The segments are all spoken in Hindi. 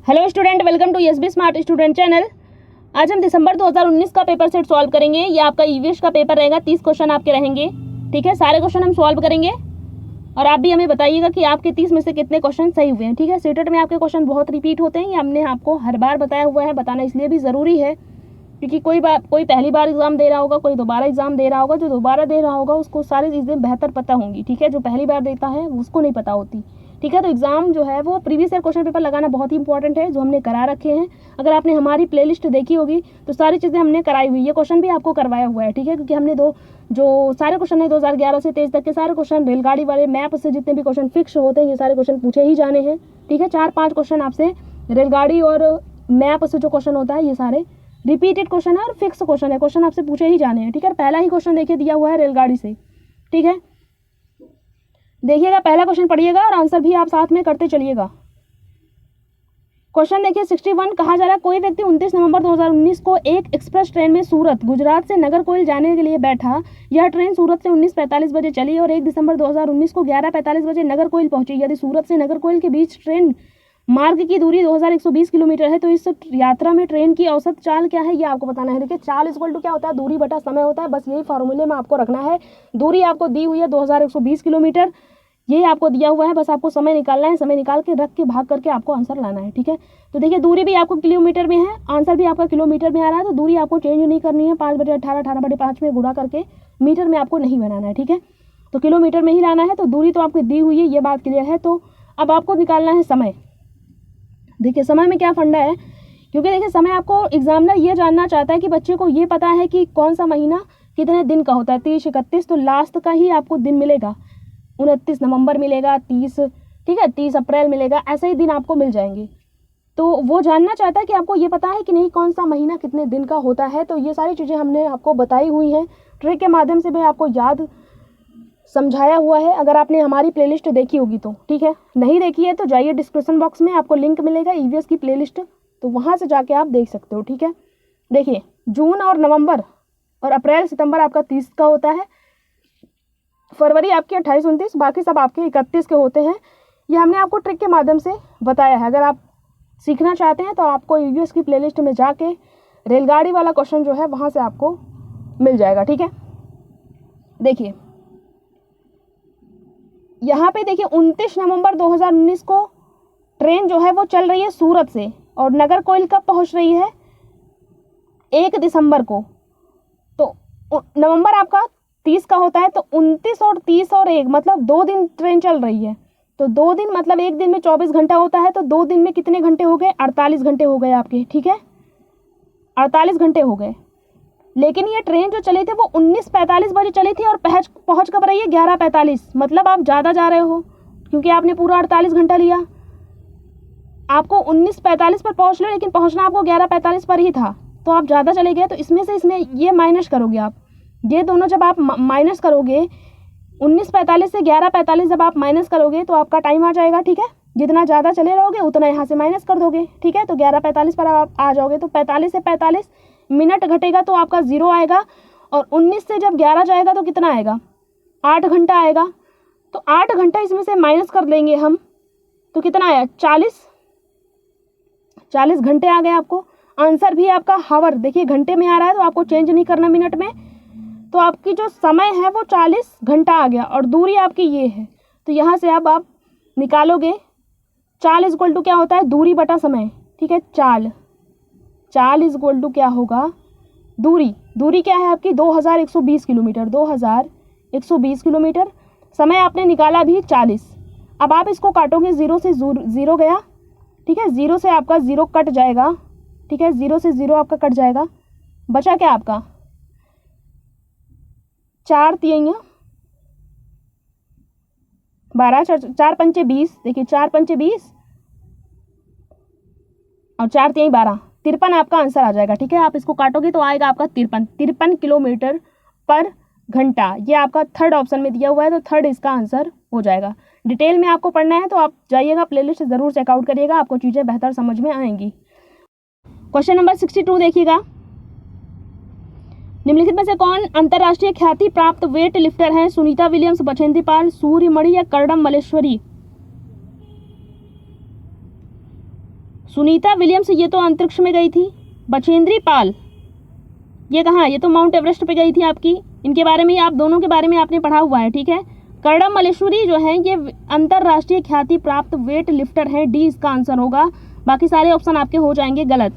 Hello student, welcome to S B smart student channel. आज हम दिसंबर 2019 का पेपर सेट सॉल्व करेंगे। ये आपका ईवीएस का पेपर रहेगा। 30 क्वेश्चन आपके रहेंगे। ठीक है, सारे क्वेश्चन हम सॉल्व करेंगे और आप भी हमें बताइएगा कि आपके 30 में से कितने क्वेश्चन सही हुए हैं। ठीक है, सेटेट में आपके क्वेश्चन बहुत रिपीट होते हैं, ये हमने आपको हर बार बताया हुआ है। बताना इसलिए भी ज़रूरी है क्योंकि कोई पहली बार एग्जाम दे रहा होगा, कोई दोबारा एग्जाम दे रहा होगा। जो दोबारा दे रहा होगा उसको सारी चीज़ें बेहतर पता होंगी। ठीक है, जो पहली बार देता है उसको नहीं पता होती। ठीक है, तो एग्जाम जो है वो प्रीवियस ईयर क्वेश्चन पेपर लगाना बहुत ही इंपॉर्टेंट है, जो हमने करा रखे हैं। अगर आपने हमारी प्लेलिस्ट देखी होगी तो सारी चीज़ें हमने कराई हुई, ये क्वेश्चन भी आपको करवाया हुआ है। ठीक है, क्योंकि हमने जो सारे क्वेश्चन है 2011 से 23 तक के सारे क्वेश्चन रेलगाड़ी वाले मैप से जितने भी क्वेश्चन फिक्स होते हैं ये सारे क्वेश्चन पूछे ही जाने हैं। ठीक है, 4-5 क्वेश्चन आपसे रेलगाड़ी और मैप से जो क्वेश्चन होता है ये सारे रिपीटेड क्वेश्चन है और फिक्स क्वेश्चन है, क्वेश्चन आपसे पूछे ही जाने हैं। ठीक है, पहला ही क्वेश्चन देखिए दिया हुआ है रेलगाड़ी से। ठीक है, देखिएगा, पहला क्वेश्चन पढ़िएगा और आंसर भी आप साथ में करते चलिएगा। क्वेश्चन देखिए 61, कहा जा रहा है कोई व्यक्ति 29 नवंबर 2019 को एक एक्सप्रेस ट्रेन में सूरत गुजरात से नागरकोइल जाने के लिए बैठा। यह ट्रेन सूरत से 19:45 बजे चली और 1 दिसंबर 2019 को 11:45 बजे नागरकोइल पहुंची। यदि सूरत से नागरकोइल के बीच ट्रेन मार्ग की दूरी 2120 किलोमीटर है तो इस यात्रा में ट्रेन की औसत चाल क्या है, ये आपको बताना है। देखिए, चाल इक्वल टू क्या होता है, दूरी बटा समय होता है। बस यही फॉर्मूले में आपको रखना है। दूरी आपको दी हुई है 2120 किलोमीटर, ये आपको दिया हुआ है। बस आपको समय निकालना है, समय निकाल के रख के भाग करके आपको आंसर लाना है। ठीक है, तो देखिए दूरी भी आपको किलोमीटर में है, आंसर भी आपका किलोमीटर में आ रहा है। तो दूरी आपको चेंज नहीं करनी है, 5/18 18/5 में गुणा करके मीटर में आपको नहीं बनाना है। ठीक है, तो किलोमीटर में ही लाना है। तो दूरी तो आपकी दी हुई है, ये बात क्लियर है। तो अब आपको निकालना है समय। देखिए समय में क्या फंडा है, क्योंकि देखिए समय आपको एग्जामिनर ये जानना चाहता है कि बच्चे को ये पता है कि कौन सा महीना कितने दिन का होता है। 30, 31 तो लास्ट का ही आपको दिन मिलेगा। 29 नवंबर मिलेगा, 30, ठीक है, 30 अप्रैल मिलेगा, ऐसे ही दिन आपको मिल जाएंगे। तो वो जानना चाहता है कि आपको ये पता है कि नहीं कौन सा महीना कितने दिन का होता है। तो ये सारी चीज़ें हमने आपको बताई हुई हैं, ट्रिक के माध्यम से भी आपको याद समझाया हुआ है। अगर आपने हमारी प्लेलिस्ट देखी होगी तो ठीक है, नहीं देखी है तो जाइए डिस्क्रिप्शन बॉक्स में, आपको लिंक मिलेगा ईवीएस की प्लेलिस्ट, तो वहाँ से जाके आप देख सकते हो। ठीक है, देखिए जून और नवंबर और अप्रैल सितंबर आपका 30 का होता है, फरवरी आपके 28, 29, बाकी सब आपके 31 के होते हैं। ये हमने आपको ट्रिक के माध्यम से बताया है। अगर आप सीखना चाहते हैं तो आपको ईवीएस की प्लेलिस्ट में जाके रेलगाड़ी वाला क्वेश्चन जो है वहाँ से आपको मिल जाएगा। ठीक है, देखिए यहाँ पे देखिए 29 नवंबर 2019 को ट्रेन जो है वो चल रही है सूरत से और नागरकोइल कब पहुँच रही है, 1 दिसंबर को। तो नवंबर आपका 30 का होता है, तो 29 और 30 और 1 मतलब 2 दिन ट्रेन चल रही है। तो 2 दिन मतलब एक दिन में 24 घंटा होता है, तो 2 दिन में कितने घंटे हो गए, 48 घंटे हो गए आपके। ठीक है, 48 घंटे हो गए। लेकिन ये ट्रेन जो चली थी वो 19:45 बजे चली थी और पहुँच कब रही है, 11:45। मतलब आप ज़्यादा जा रहे हो क्योंकि आपने पूरा 48 घंटा लिया। आपको 19:45 पर पहुँच लो, लेकिन पहुँचना आपको 11:45 पर ही था, तो आप ज़्यादा चले गए। तो इसमें ये माइनस करोगे आप, ये दोनों जब आप माइनस करोगे, 19:45 से 11:45 जब आप माइनस करोगे तो आपका टाइम आ जाएगा। ठीक है, जितना ज़्यादा चले रहोगे उतना यहाँ से माइनस कर दोगे। ठीक है, तो 11:45 पर आप आ जाओगे, तो 45 से 45 मिनट घटेगा तो आपका 0 आएगा। और 19 से जब 11 जाएगा तो कितना आएगा, 8 घंटा आएगा। तो 8 घंटा इसमें से माइनस कर लेंगे हम, तो कितना आया, 40 घंटे आ गए आपको। आंसर भी आपका हावर देखिए घंटे में आ रहा है, तो आपको चेंज नहीं करना मिनट में। तो आपकी जो समय है वो 40 घंटा आ गया और दूरी आपकी ये है। तो यहाँ से अब आप निकालोगे, चाल इक्वल टू क्या होता है, दूरी बटा समय। ठीक है, चाल इक्वल टू क्या होगा, दूरी क्या है आपकी 2120 किलोमीटर, 2120 किलोमीटर। समय आपने निकाला भी 40। अब आप इसको काटोगे, 0 से 0 गया। ठीक है, 0 से आपका 0 कट जाएगा। ठीक है, 0 से 0 आपका कट जाएगा, बचा क्या आपका 4 3 12, 4 5 20। देखिए 4 5 20 और 4 3 12, 53 आपका आंसर आ जाएगा। ठीक है, आप इसको काटोगे तो आएगा आपका 53 किलोमीटर पर घंटा। ये आपका थर्ड ऑप्शन में दिया हुआ है, तो थर्ड इसका आंसर हो जाएगा। डिटेल में आपको पढ़ना है तो आप जाइएगा प्लेलिस्ट ज़रूर चेकआउट करिएगा, आपको चीज़ें बेहतर समझ में आएंगी। क्वेश्चन नंबर 62 देखिएगा, निम्नलिखित में से कौन अंतर्राष्ट्रीय ख्याति प्राप्त वेट लिफ्टर हैं, सुनीता विलियम्स, बछेंद्री पाल, सूर्यमणि या करडम मल्लेश्वरी। सुनीता विलियम्स ये तो अंतरिक्ष में गई थी। बछेंद्री पाल ये कहाँ, ये तो माउंट एवरेस्ट पे गई थी आपकी। इनके बारे में, आप दोनों के बारे में आपने पढ़ा हुआ है, ठीक है। कर्णम मल्लेश्वरी जो है ये अंतरराष्ट्रीय ख्याति प्राप्त वेट लिफ्टर है, डी इसका आंसर होगा। बाकी सारे ऑप्शन आपके हो जाएंगे गलत।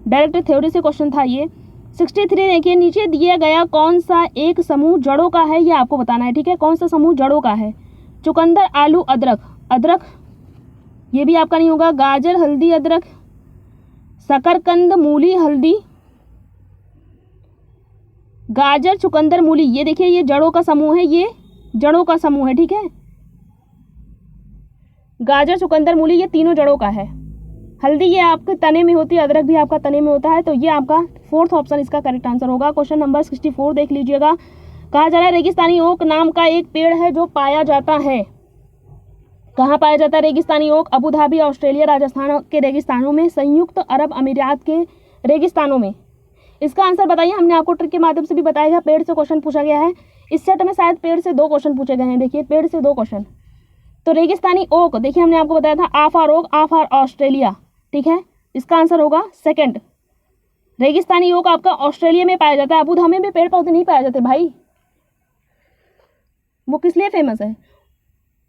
डायरेक्ट थ्योरी से क्वेश्चन था ये। 63 देखिए, नीचे दिया गया कौन सा एक समूह जड़ों का है, ये आपको बताना है, ठीक है। कौन सा समूह जड़ों का है? चुकंदर, आलू, अदरक। अदरक ये भी आपका नहीं होगा। गाजर, हल्दी, अदरक। शकरकंद, मूली, हल्दी। गाजर, चुकंदर, मूली, ये देखिए ये जड़ों का समूह है, ये जड़ों का समूह है, ठीक है। गाजर, चुकंदर, मूली ये तीनों जड़ों का है। हल्दी ये आपके तने में होती है, अदरक भी आपका तने में होता है, तो ये आपका फोर्थ ऑप्शन इसका करेक्ट आंसर होगा। क्वेश्चन नंबर 64 देख लीजिएगा। कहा जा रहा है रेगिस्तानी ओक नाम का एक पेड़ है जो पाया जाता है। कहाँ पाया जाता है रेगिस्तानी oak? Abu Dhabi, Australia, Rajasthan के रेगिस्तानों में, संयुक्त अरब अमीरात के रेगिस्तानों में। इसका आंसर बताइए। हमने आपको ट्रिक के माध्यम से भी बताया, पेड़ से क्वेश्चन पूछा गया है। इस सेट में शायद पेड़ से 2 क्वेश्चन पूछे गए हैं। देखिए पेड़ से 2 क्वेश्चन। तो रेगिस्तानी ओक देखिए हमने आपको बताया था आफार ओक, आफार ऑस्ट्रेलिया, ठीक है। इसका आंसर होगा सेकंड। रेगिस्तानी ओक आपका ऑस्ट्रेलिया में पाया जाता है। अबू धाबी में पेड़ पौधे नहीं पाए जाते भाई। वो किस लिए फेमस है?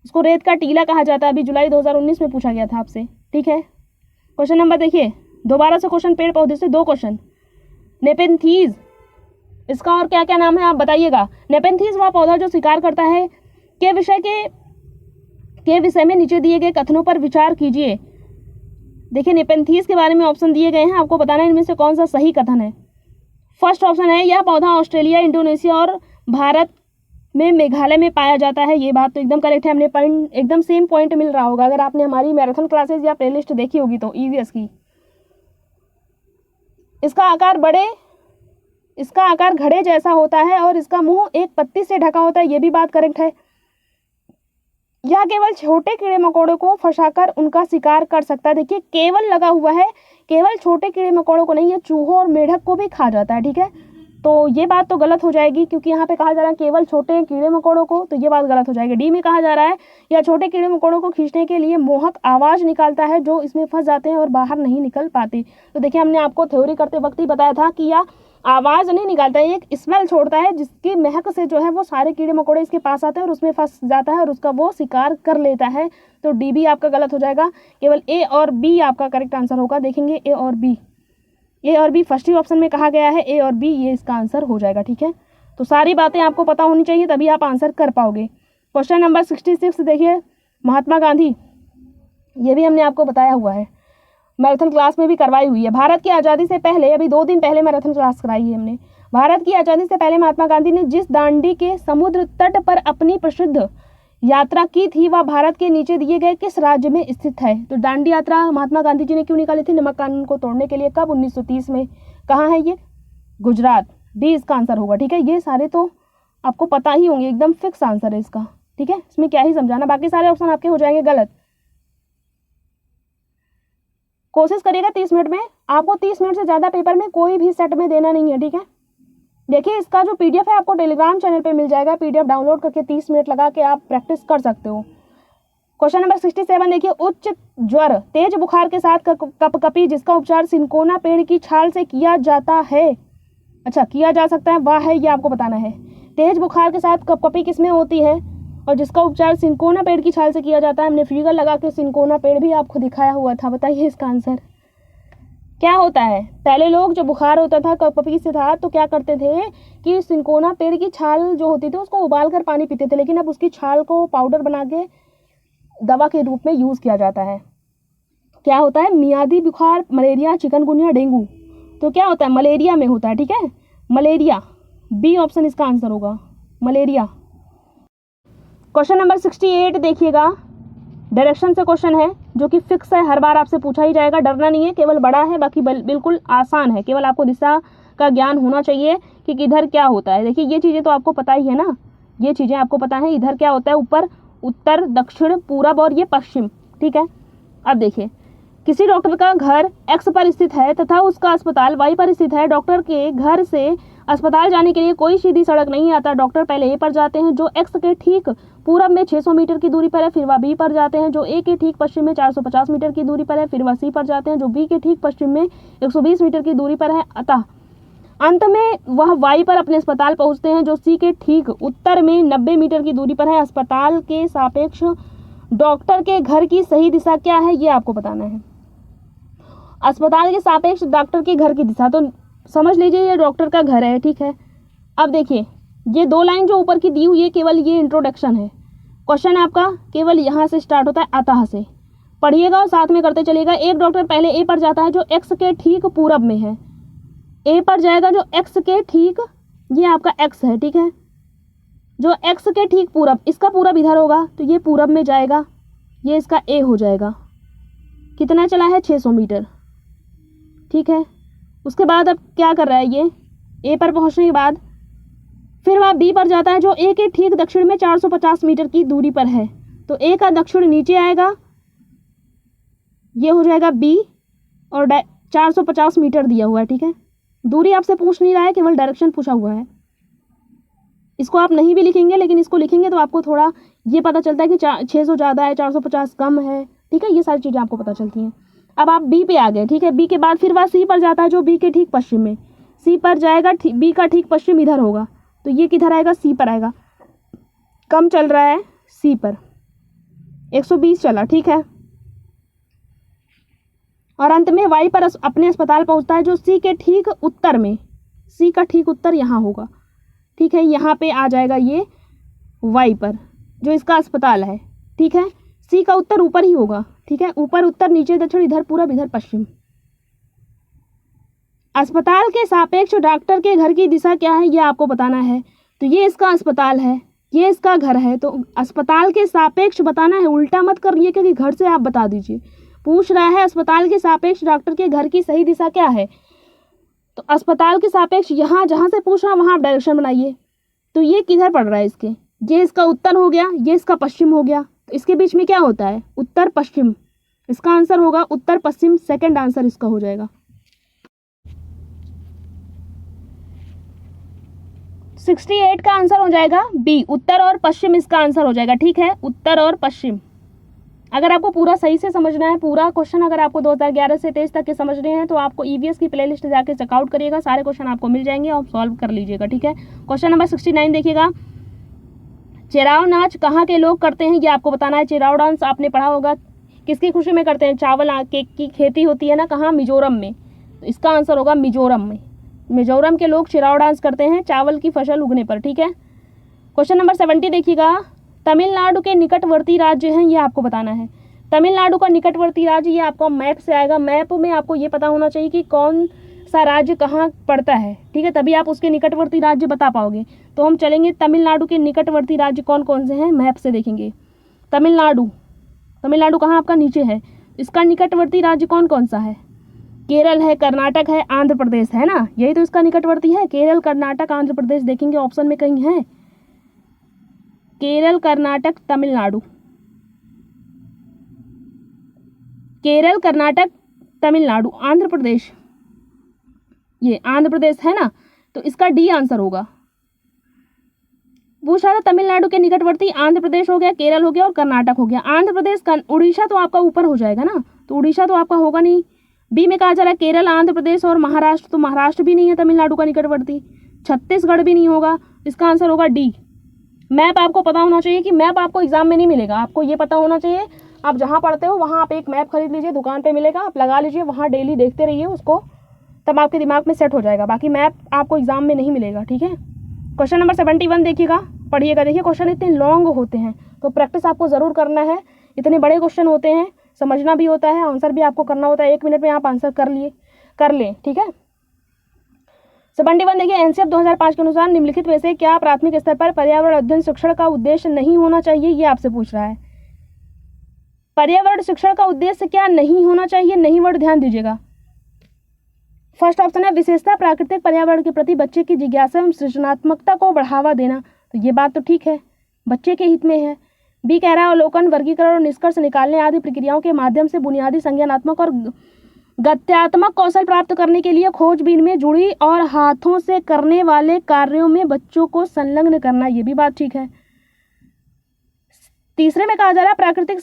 इसको रेत का टीला कहा जाता है। अभी जुलाई 2019 में पूछा गया था आपसे, ठीक है। क्वेश्चन नंबर देखिए, दोबारा से क्वेश्चन, पेड़ पौधे से 2 क्वेश्चन। नेपेंथीज, इसका और क्या क्या नाम है आप बताइएगा। नेपेंथीज वह पौधा जो शिकार करता है के विषय में नीचे दिए गए कथनों पर विचार कीजिए। देखिए नेपेंथीज के बारे में ऑप्शन दिए गए हैं, आपको बताना है इनमें से कौन सा सही कथन है। फर्स्ट ऑप्शन है यह पौधा ऑस्ट्रेलिया, इंडोनेशिया और भारत में मेघालय में पाया जाता है। ये बात तो एकदम करेक्ट है। हमने पॉइंट एकदम सेम पॉइंट मिल रहा होगा अगर आपने हमारी मैराथन क्लासेज या प्लेलिस्ट देखी होगी तो ईवीएस की। इसका आकार घड़े जैसा होता है और इसका मुंह एक पत्ती से ढका होता है। ये भी बात करेक्ट है। यह केवल छोटे कीड़े मकोड़ों को फंसाकर उनका शिकार कर सकता है। देखिए केवल लगा हुआ है, केवल छोटे कीड़े मकोड़ों को नहीं, ये चूहों और मेढक को भी खा जाता है, ठीक है। तो ये बात तो गलत हो जाएगी क्योंकि यहाँ पे कहा जा रहा है केवल छोटे कीड़े मकोड़ों को, तो ये बात गलत हो जाएगी। डी में कहा जा रहा है यह छोटे कीड़े मकोड़ों को खींचने के लिए मोहक आवाज़ निकालता है जो इसमें फंस जाते हैं और बाहर नहीं निकल पाते। तो देखिए हमने आपको थ्योरी करते वक्त ही बताया था कि यह आवाज़ नहीं निकालता है, एक स्मेल छोड़ता है जिसकी महक से जो है वो सारे कीड़े मकोड़े इसके पास आते हैं और उसमें फंस जाता है और उसका वो शिकार कर लेता है। तो डी भी आपका गलत हो जाएगा। केवल ए और बी आपका करेक्ट आंसर होगा। देखेंगे ए और बी फर्स्ट ही ऑप्शन में कहा गया है, ए और बी ये इसका आंसर हो जाएगा, ठीक है। तो सारी बातें आपको पता होनी चाहिए तभी आप आंसर कर पाओगे। क्वेश्चन नंबर 66 देखिए, महात्मा गांधी, ये भी हमने आपको बताया हुआ है, मैराथन क्लास में भी करवाई हुई है। भारत की आज़ादी से पहले, अभी 2 दिन पहले मैराथन क्लास कराई है हमने। भारत की आज़ादी से पहले महात्मा गांधी ने जिस दांडी के समुद्र तट पर अपनी प्रसिद्ध यात्रा की थी वह भारत के नीचे दिए गए किस राज्य में स्थित है? तो दांडी यात्रा महात्मा गांधी जी ने क्यों निकाली थी? नमक कानून को तोड़ने के लिए। कब? 1930 में। कहाँ है ये? गुजरात। डी इसका आंसर होगा, ठीक है। ये सारे तो आपको पता ही होंगे, एकदम फिक्स आंसर है इसका, ठीक है। इसमें क्या ही समझाना, बाकी सारे ऑप्शन आपके हो जाएंगे गलत। कोशिश करिएगा 30 मिनट में, आपको 30 मिनट से ज़्यादा पेपर में कोई भी सेट में देना नहीं है, ठीक है। देखिए इसका जो पीडीएफ है आपको टेलीग्राम चैनल पे मिल जाएगा। पीडीएफ डाउनलोड करके 30 मिनट लगा के आप प्रैक्टिस कर सकते हो। क्वेश्चन नंबर 67 देखिए, उच्च ज्वर, तेज बुखार के साथ कपकपी जिसका उपचार सिनकोना पेड़ की छाल से किया जाता है, अच्छा किया जा सकता है, वह है ये आपको बताना है। तेज बुखार के साथ कपकपी किसमें होती है और जिसका उपचार सिनकोना पेड़ की छाल से किया जाता है? हमने फिगर लगा के सिनकोना पेड़ भी आपको दिखाया हुआ था। बताइए इसका आंसर क्या होता है? पहले लोग जो बुखार होता था कपकपी से था तो क्या करते थे कि सिनकोना पेड़ की छाल जो होती थी उसको उबाल कर पानी पीते थे, लेकिन अब उसकी छाल को पाउडर बना के दवा के रूप में यूज़ किया जाता है। क्या होता है? मियादी बुखार, मलेरिया, चिकनगुनिया, डेंगू। तो क्या होता है? मलेरिया में होता है, ठीक है, मलेरिया। बी ऑप्शन इसका आंसर होगा, मलेरिया। क्वेश्चन नंबर 68 देखिएगा, डायरेक्शन से क्वेश्चन है जो कि फिक्स है, हर बार आपसे पूछा ही जाएगा, डरना नहीं है, केवल बड़ा है, बाकी बिल्कुल आसान है, केवल आपको दिशा का ज्ञान होना चाहिए कि किधर क्या होता है। देखिए ये चीज़ें तो आपको पता ही है ना, ये चीज़ें आपको पता है, इधर क्या होता है, ऊपर, उत्तर, दक्षिण, पूरब और ये पश्चिम, ठीक है। अब देखिए किसी डॉक्टर का घर एक्स पर स्थित है तथा उसका अस्पताल वाई पर स्थित है। डॉक्टर के घर से अस्पताल जाने के लिए कोई सीधी सड़क नहीं आता। डॉक्टर पहले ए पर जाते हैं जो एक्स के ठीक पूरब में 600 मीटर की दूरी पर है, फिर वह बी पर जाते हैं जो ए के ठीक पश्चिम में 450 मीटर की दूरी पर है, फिर वह सी पर जाते हैं जो बी के ठीक पश्चिम में 120 मीटर की दूरी पर है। अतः अंत में वह वाई पर अपने अस्पताल पहुंचते हैं जो सी के ठीक उत्तर में 90 मीटर की दूरी पर है। अस्पताल के सापेक्ष डॉक्टर के घर की सही दिशा क्या है, ये आपको बताना है। अस्पताल के सापेक्ष डॉक्टर के घर की दिशा, तो समझ लीजिए ये डॉक्टर का घर है, ठीक है। अब देखिए ये 2 लाइन जो ऊपर की दी हुई है केवल ये इंट्रोडक्शन है। क्वेश्चन आपका केवल यहाँ से स्टार्ट होता है, अतः से पढ़िएगा और साथ में करते चलिएगा। एक डॉक्टर पहले ए पर जाता है जो एक्स के ठीक पूरब में है, ए पर जाएगा जो एक्स के ठीक, ये आपका एक्स है, ठीक है, जो एक्स के ठीक पूरब, इसका पूरब इधर होगा तो ये पूरब में जाएगा, ये इसका ए हो जाएगा। कितना चला है 600 मीटर, ठीक है। उसके बाद अब क्या कर रहा है ये, ए पर पहुंचने के बाद फिर वह बी पर जाता है जो ए के ठीक दक्षिण में 450 मीटर की दूरी पर है। तो ए का दक्षिण नीचे आएगा, ये हो जाएगा बी और 450 मीटर दिया हुआ है, ठीक है। दूरी आपसे पूछ नहीं रहा है, केवल डायरेक्शन पूछा हुआ है। इसको आप नहीं भी लिखेंगे लेकिन इसको लिखेंगे तो आपको थोड़ा ये पता चलता है कि 600 ज़्यादा है, 450 कम है, ठीक है। ये सारी चीज़ें आपको पता चलती हैं। अब आप बी पे आ गए, ठीक है। बी के बाद फिर वह सी पर जाता है जो बी के ठीक पश्चिम में, सी पर जाएगा, बी का ठीक पश्चिम इधर होगा तो ये किधर आएगा, सी पर आएगा। कम चल रहा है सी पर, 120 चला, ठीक है। और अंत में वाई पर अपने अस्पताल पहुंचता है जो सी के ठीक उत्तर में, सी का ठीक उत्तर यहाँ होगा, ठीक है। यहाँ पे आ जाएगा ये वाई पर जो इसका अस्पताल है, ठीक है। सी का उत्तर ऊपर ही होगा, ठीक है, ऊपर उत्तर नीचे दक्षिण इधर पूरब इधर पश्चिम। अस्पताल के सापेक्ष डॉक्टर के घर की दिशा क्या है ये आपको बताना है। तो ये इसका अस्पताल है, ये इसका घर है, तो अस्पताल के सापेक्ष बताना है, उल्टा मत करिए क्योंकि घर से आप बता दीजिए। पूछ रहा है अस्पताल के सापेक्ष डॉक्टर के घर की सही दिशा क्या है, तो अस्पताल के सापेक्ष यहाँ जहाँ से पूछ रहा वहाँ आप डायरेक्शन बनाइए। तो ये किधर पड़ रहा है इसके, ये इसका उत्तर हो गया, ये इसका पश्चिम हो गया, तो इसके बीच में क्या होता है, उत्तर पश्चिम। इसका आंसर होगा उत्तर पश्चिम, सेकंड आंसर इसका हो जाएगा। 68 का आंसर हो जाएगा बी, उत्तर और पश्चिम इसका आंसर हो जाएगा, ठीक है, उत्तर और पश्चिम। अगर आपको पूरा सही से समझना है, पूरा क्वेश्चन अगर आपको 2011 से 23 तक के समझने हैं तो आपको ईवीएस की प्लेलिस्ट जाके चेकआउट करिएगा, सारे क्वेश्चन आपको मिल जाएंगे और सॉल्व कर लीजिएगा, ठीक है। क्वेश्चन नंबर 69 देखिएगा, चिराव नाच कहाँ के लोग करते हैं ये आपको बताना है। चिराव डांस आपने पढ़ा होगा, किसकी खुशी में करते हैं, चावल की खेती होती है ना कहाँ, मिजोरम में, तो इसका आंसर होगा मिजोरम में। मिजोरम के लोग चिराव डांस करते हैं चावल की फसल उगने पर, ठीक है। क्वेश्चन नंबर 70 देखिएगा, तमिलनाडु के निकटवर्ती राज्य हैं ये आपको बताना है। तमिलनाडु का निकटवर्ती राज्य ये आपको मैप से आएगा, मैप में आपको ये पता होना चाहिए कि कौन सा राज्य कहाँ पड़ता है, ठीक है, तभी आप उसके निकटवर्ती राज्य बता पाओगे। तो हम चलेंगे तमिलनाडु के निकटवर्ती राज्य कौन कौन से हैं, मैप से देखेंगे। तमिलनाडु, तमिलनाडु कहाँ आपका नीचे है, इसका निकटवर्ती राज्य कौन कौन सा है, केरल है, कर्नाटक है, आंध्र प्रदेश है ना, यही तो इसका निकटवर्ती है। केरल, कर्नाटक, आंध्र प्रदेश देखेंगे ऑप्शन में कहीं है, केरल, कर्नाटक, तमिलनाडु, केरल, कर्नाटक, तमिलनाडु, आंध्र प्रदेश, ये आंध्र प्रदेश है ना, तो इसका डी आंसर होगा। पूछ रहा था तमिलनाडु के निकटवर्ती आंध्र प्रदेश हो गया, केरल हो गया और कर्नाटक हो गया। आंध्र प्रदेश, उड़ीसा तो आपका ऊपर हो जाएगा ना, तो उड़ीसा तो आपका होगा नहीं। बी में कहा जा रहा है केरल, आंध्र प्रदेश और महाराष्ट्र, तो महाराष्ट्र भी नहीं है तमिलनाडु का निकटवर्ती। छत्तीसगढ़ भी नहीं होगा, इसका आंसर होगा डी। मैप आपको पता होना चाहिए कि मैप आपको एग्जाम में नहीं मिलेगा, आपको ये पता होना चाहिए आप जहाँ पढ़ते हो वहाँ आप एक मैप खरीद लीजिए, दुकान पे मिलेगा, आप लगा लीजिए, वहाँ डेली देखते रहिए उसको, तब आपके दिमाग में सेट हो जाएगा। बाकी मैप आपको एग्जाम में नहीं मिलेगा, ठीक है। क्वेश्चन नंबर 71 देखिएगा, पढ़िएगा। देखिए क्वेश्चन इतने लॉन्ग होते हैं तो प्रैक्टिस आपको ज़रूर करना है, इतने बड़े क्वेश्चन होते हैं, समझना भी होता है, आंसर भी आपको करना होता है। 1 मिनट में आप आंसर कर लें, ठीक है। 71 देखिए, एनसीएफ 2005 के अनुसार निम्नलिखित में से क्या प्राथमिक स्तर पर पर्यावरण अध्ययन शिक्षण का उद्देश्य नहीं होना चाहिए, ये आपसे पूछ रहा है। पर्यावरण शिक्षण का उद्देश्य क्या नहीं होना चाहिए, नहीं वर्ड ध्यान दीजिएगा। फर्स्ट ऑप्शन है विशेषता प्राकृतिक पर्यावरण के प्रति बच्चे की जिज्ञासा एवं सृजनात्मकता को बढ़ावा देना, तो ये बात तो ठीक है, बच्चे के हित में है। बी कह रहा है अवलोकन, वर्गीकरण और निष्कर्ष निकालने आदि प्रक्रियाओं के माध्यम से बुनियादी संज्ञानात्मक और गत्यात्मक कौशल प्राप्त करने के लिए खोजबीन में जुड़ी और हाथों से करने वाले कार्यों में बच्चों को संलग्न करना। ये भी बात ठीक है। तीसरे में कहा जा रहा है प्राकृतिक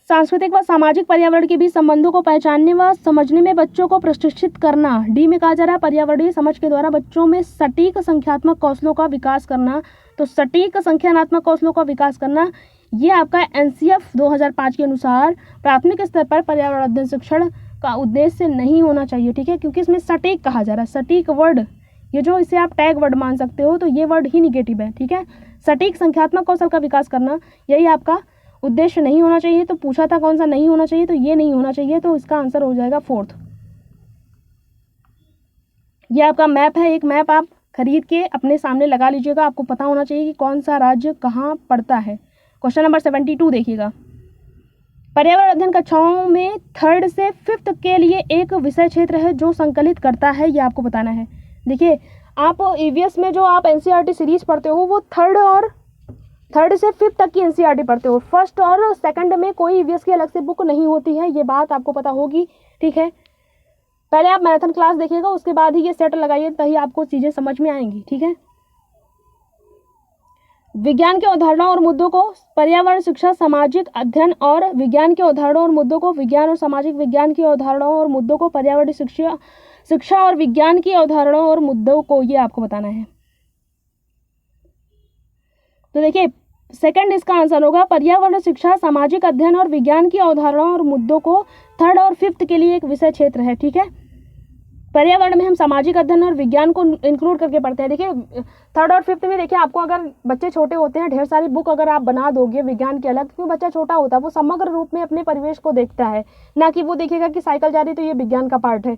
सांस्कृतिक व सामाजिक पर्यावरण के बीच संबंधों को पहचानने व समझने में बच्चों को प्रशिक्षित करना। डी में कहा जा रहा है पर्यावरणीय समझ के द्वारा बच्चों में सटीक संख्यात्मक कौशलों का विकास करना। तो सटीक संख्यानात्मक कौशलों का विकास करना ये आपका एनसीएफ 2005 के अनुसार प्राथमिक स्तर पर पर्यावरण अध्ययन शिक्षण का उद्देश्य नहीं होना चाहिए। ठीक है, क्योंकि इसमें सटीक कहा जा रहा है। सटीक वर्ड ये जो इसे आप टैग वर्ड मान सकते हो, तो ये वर्ड ही निगेटिव है। ठीक है, सटीक संख्यात्मक कौशल का विकास करना यही आपका उद्देश्य नहीं होना चाहिए। तो पूछा था कौन सा नहीं होना चाहिए, तो ये नहीं होना चाहिए। तो इसका आंसर हो जाएगा फोर्थ। ये आपका मैप है। एक मैप आप खरीद के अपने सामने लगा लीजिएगा। आपको पता होना चाहिए कि कौन सा राज्य कहाँ पड़ता है। क्वेश्चन नंबर 72 देखिएगा। पर्यावरण अध्ययन कक्षाओं में 3rd से 5th के लिए एक विषय क्षेत्र है जो संकलित करता है, ये आपको बताना है। देखिए, आप ईवीएस में जो आप एनसीईआरटी सीरीज पढ़ते हो वो 3rd से 5th तक की एनसीईआरटी पढ़ते हो। 1st और 2nd में कोई ईवीएस की अलग से बुक नहीं होती है, ये बात आपको पता होगी। ठीक है, पहले आप मैराथन क्लास देखिएगा, उसके बाद ही ये सेट लगाइए, तभी आपको चीज़ें समझ में आएंगी। ठीक है, विज्ञान के अवधारणाओं और मुद्दों को पर्यावरण शिक्षा सामाजिक अध्ययन और विज्ञान के अवधारणाओं और मुद्दों को विज्ञान और सामाजिक विज्ञान की अवधारणाओं और मुद्दों को पर्यावरण शिक्षा और विज्ञान की अवधारणाओं और मुद्दों को ये आपको बताना है। तो देखिए, 2nd इसका आंसर होगा पर्यावरण शिक्षा सामाजिक अध्ययन और विज्ञान की अवधारणाओं और मुद्दों को 3rd और 5th के लिए एक विषय क्षेत्र है। ठीक है, पर्यावरण में हम सामाजिक अध्ययन और विज्ञान को इंक्लूड करके पढ़ते हैं। देखिए, 3rd और 5th में देखिए आपको अगर बच्चे छोटे होते हैं, ढेर सारी बुक अगर आप बना दोगे विज्ञान के अलग, क्योंकि बच्चा छोटा होता है, वो समग्र रूप में अपने परिवेश को देखता है, ना कि वो देखेगा कि साइकिल जा रही तो ये विज्ञान का पार्ट है।